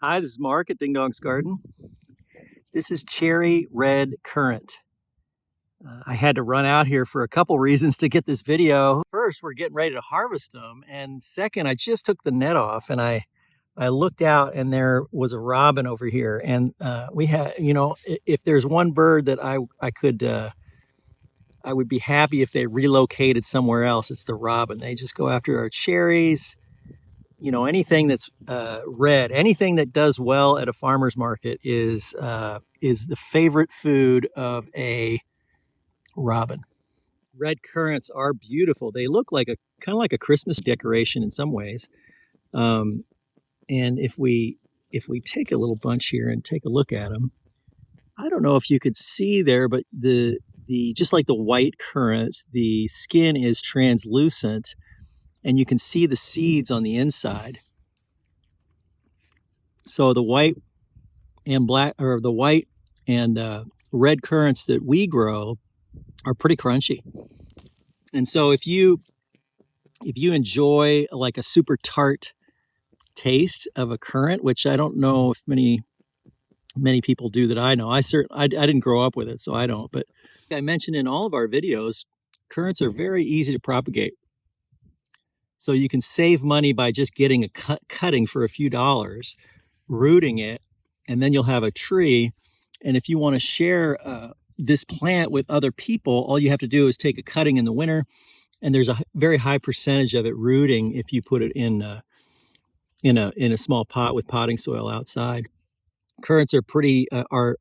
Hi, this is Mark at Dingdong's Garden. This is cherry red currant. I had to run out here for a couple reasons to get this video. First, we're getting ready to harvest them. And second, I just took the net off and I looked out and there was a robin over here. And we had, if there's one bird that I would be happy if they relocated somewhere else, it's the robin. They just go after our cherries. Anything that's red, anything that does well at a farmer's market is the favorite food of a robin. Red currants are beautiful. They look like kind of like a Christmas decoration in some ways. And if we take a little bunch here and take a look at them, I don't know if you could see there, but the just like the white currants, the skin is translucent. And you can see the seeds on the inside. So the white and red currants that we grow are pretty crunchy. And so if you enjoy like a super tart taste of a currant, which I don't know if many people do that I know. I didn't grow up with it, so I don't. But I mentioned in all of our videos, currants are very easy to propagate. So you can save money by just getting a cutting for a few dollars, rooting it, and then you'll have a tree. And if you want to share this plant with other people, all you have to do is take a cutting in the winter, and there's a very high percentage of it rooting if you put it in a small pot with potting soil outside. Currants are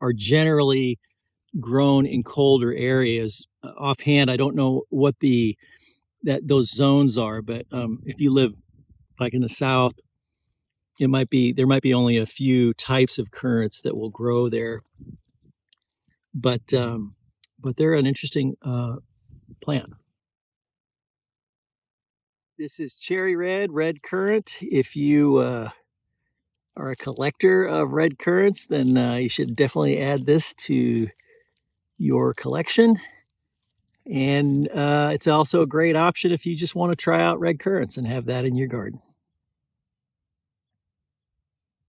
are generally grown in colder areas. Offhand, I don't know what those zones are, but if you live like in the South, there might be only a few types of currants that will grow there. But they're an interesting plant. This is cherry red currant. If you are a collector of red currants, then you should definitely add this to your collection. And it's also a great option if you just want to try out red currants and have that in your garden.